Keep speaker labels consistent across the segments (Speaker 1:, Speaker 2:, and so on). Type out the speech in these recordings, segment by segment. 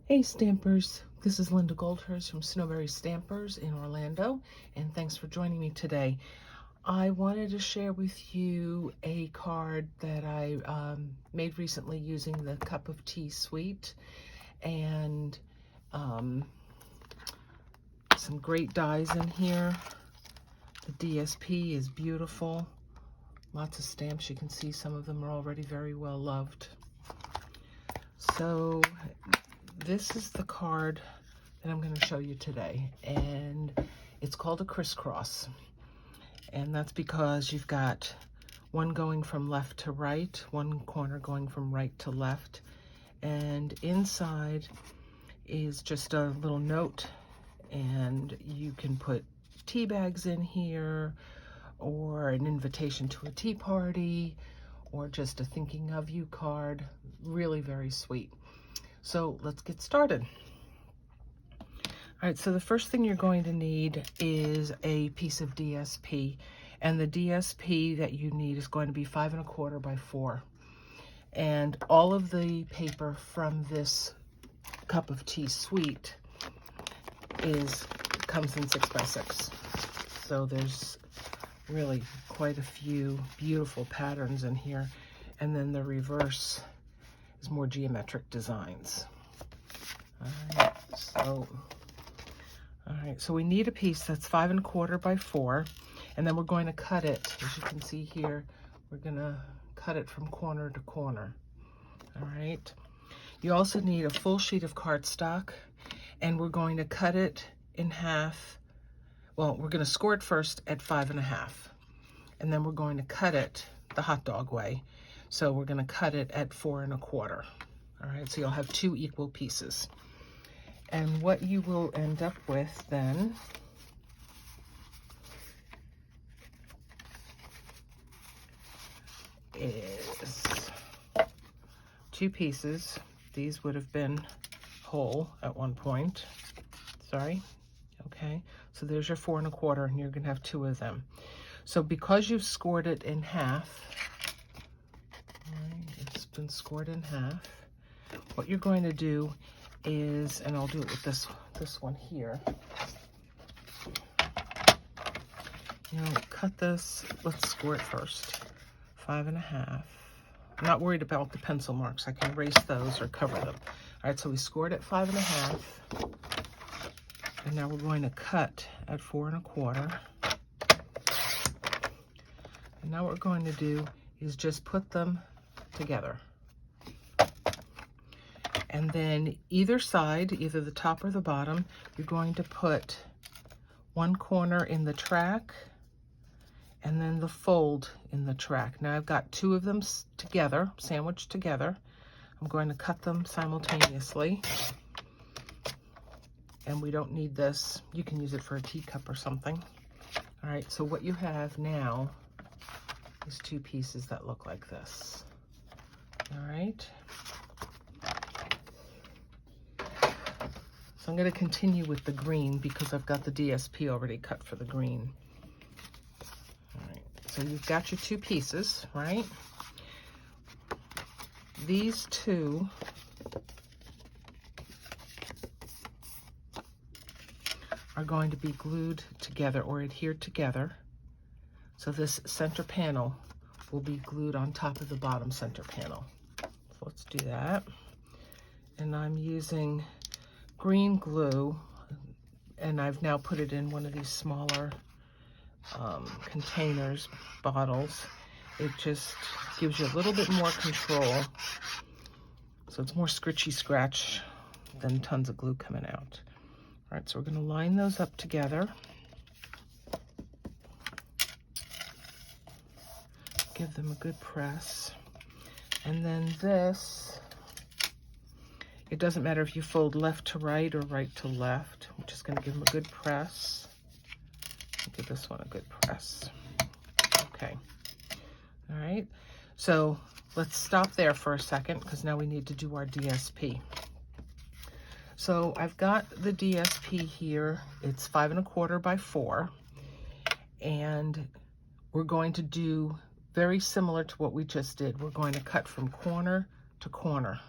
Speaker 1: Hey Stampers, this is Linda Goldhurst from Snowberry Stampers in Orlando, and thanks for joining me today. I wanted to share with you a card that I made recently using the Cup of Tea suite, and some great dies in here. The DSP is beautiful. Lots of stamps. You can see some of them are already very well loved. So this is the card that I'm going to show you today, and it's called a crisscross, and that's because you've got one going from left to right, one corner going from right to left, and inside is just a little note, and you can put tea bags in here, or an invitation to a tea party, or just a thinking of you card. Really very sweet. So let's get started. All right, so the first thing you're going to need is a piece of DSP, and the DSP that you need is going to be 5 1/4 by 4. And all of the paper from this Cup of Tea suite comes in 6 by 6. So there's really quite a few beautiful patterns in here, and then the reverse is more geometric designs. All right, so we need a piece that's 5 1/4 by 4, and then we're going to cut it. As you can see here, we're gonna cut it from corner to corner. All right, you also need a full sheet of cardstock, and we're going to cut it in half. Well, we're going to score it first at 5 1/2, and then we're going to cut it the hot dog way. So we're going to cut it at 4 1/4. All right, so you'll have 2 equal pieces. And what you will end up with then is 2 pieces. These would have been whole at one point. Sorry. Okay, so there's your 4 1/4, and you're going to have 2 of them. So because you've scored it in half, it's been scored in half, what you're going to do is, and I'll do it with this one here, cut this. Let's score it first. 5 1/2. I'm not worried about the pencil marks. I can erase those or cover them. All right, so we scored at 5 1/2, and now we're going to cut at 4 1/4. And now what we're going to do is just put them together. And then either side, either the top or the bottom, you're going to put one corner in the track and then the fold in the track. Now I've got 2 of them together, sandwiched together. I'm going to cut them simultaneously. And we don't need this. You can use it for a teacup or something. All right, so what you have now is 2 pieces that look like this. All right. So I'm going to continue with the green because I've got the DSP already cut for the green. All right, so you've got your 2 pieces, right? These 2 are going to be glued together or adhered together. So this center panel will be glued on top of the bottom center panel. So let's do that. And I'm using green glue, and I've now put it in one of these smaller containers, bottles. It just gives you a little bit more control. So it's more scritchy scratch than tons of glue coming out. All right, so we're going to line those up together. Give them a good press. And then this, it doesn't matter if you fold left to right or right to left. I'm just going to give them a good press. Give this one a good press. Okay. All right. So let's stop there for a second because now we need to do our DSP. So I've got the DSP here. It's 5 1/4 by 4. And we're going to do very similar to what we just did. We're going to cut from corner to corner.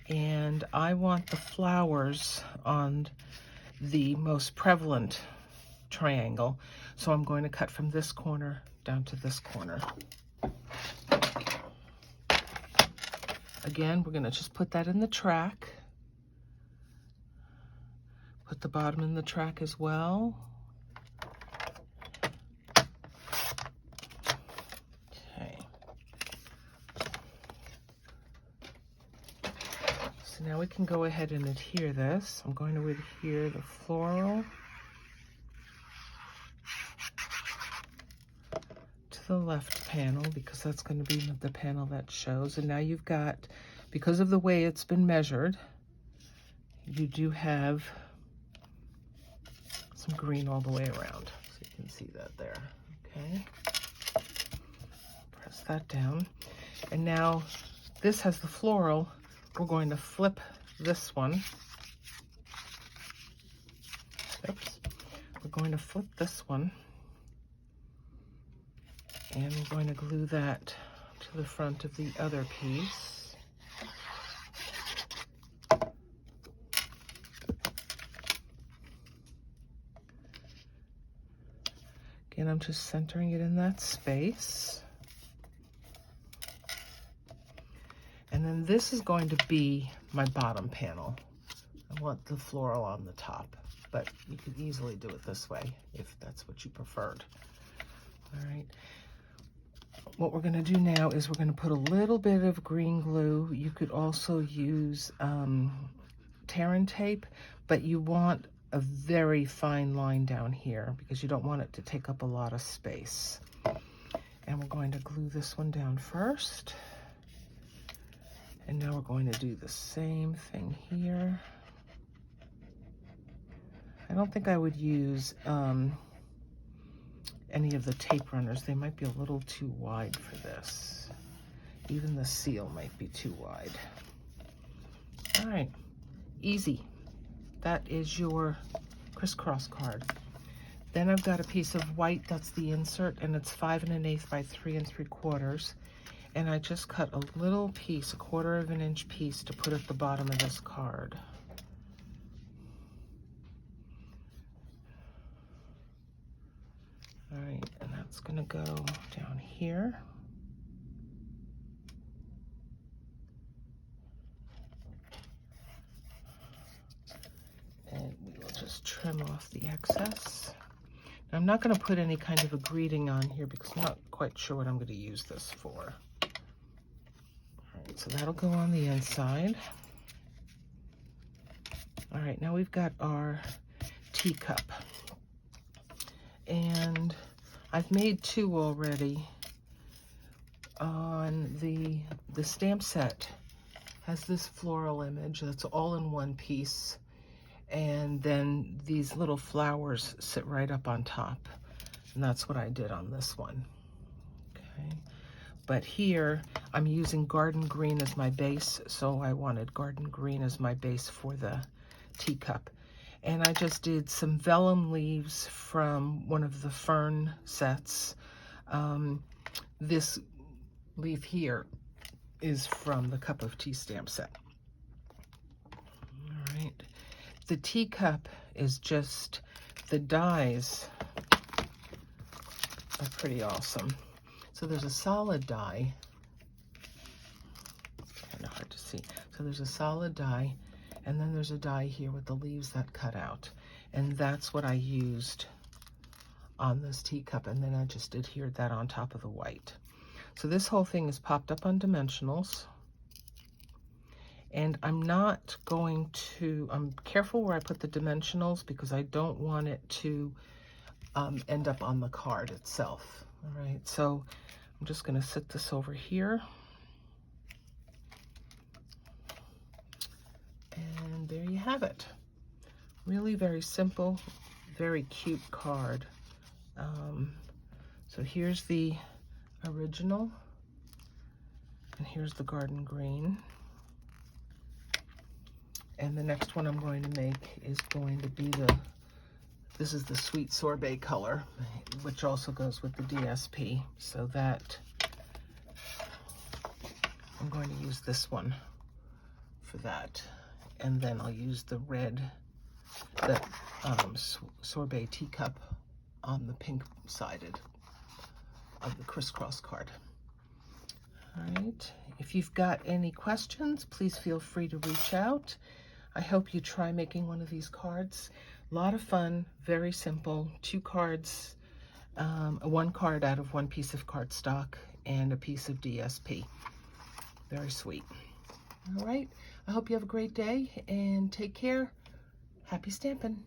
Speaker 1: And I want the flowers on the most prevalent triangle. So I'm going to cut from this corner down to this corner. Again, we're going to just put that in the track. Put the bottom in the track as well. Okay. So now we can go ahead and adhere this. I'm going to adhere the floral to the left panel because that's going to be the panel that shows. And now you've got, because of the way it's been measured, you do have some green all the way around. So you can see that there, okay? Press that down. And now this has the floral. We're going to flip this one. Oops. We're going to flip this one. And we're going to glue that to the front of the other piece. Again, I'm just centering it in that space. And then this is going to be my bottom panel. I want the floral on the top, but you could easily do it this way if that's what you preferred. All right. What we're going to do now is we're going to put a little bit of green glue. You could also use Terran tape, but you want a very fine line down here because you don't want it to take up a lot of space. And we're going to glue this one down first. And now we're going to do the same thing here. I don't think I would use any of the tape runners. They might be a little too wide for this. Even the seal might be too wide. All right, easy. That is your crisscross card. Then I've got a piece of white, that's the insert, and it's 5 1/8 by 3 3/4. And I just cut a little piece, a 1/4 of an inch piece to put at the bottom of this card. All right, and that's gonna go down here. And we will just trim off the excess. Now, I'm not going to put any kind of a greeting on here because I'm not quite sure what I'm going to use this for. All right, so that'll go on the inside. All right, now we've got our teacup. And I've made 2 already. On the stamp set has this floral image that's all in one piece. And then these little flowers sit right up on top. And that's what I did on this one. Okay. But here I'm using garden green as my base. So I wanted garden green as my base for the teacup. And I just did some vellum leaves from one of the fern sets. This leaf here is from the Cup of Tea stamp set. All right. The teacup is just, the dies are pretty awesome. So there's a solid die. It's kind of hard to see. So there's a solid die, and then there's a die here with the leaves that cut out. And that's what I used on this teacup, and then I just adhered that on top of the white. So this whole thing is popped up on dimensionals. And I'm not going to, I'm careful where I put the dimensionals because I don't want it to end up on the card itself. All right, so I'm just going to sit this over here. And there you have it. Really very simple, very cute card. So here's the original, and here's the garden green. And the next one I'm going to make is going to be this is the sweet sorbet color, which also goes with the DSP. So that, I'm going to use this one for for that. And then I'll use the red, the sorbet teacup on the pink sided of the crisscross card. All right, if you've got any questions, please feel free to reach out. I hope you try making one of these cards. A lot of fun, very simple, 2 cards, 1 card out of 1 piece of cardstock and a piece of DSP. Very sweet. All right, I hope you have a great day and take care. Happy stamping.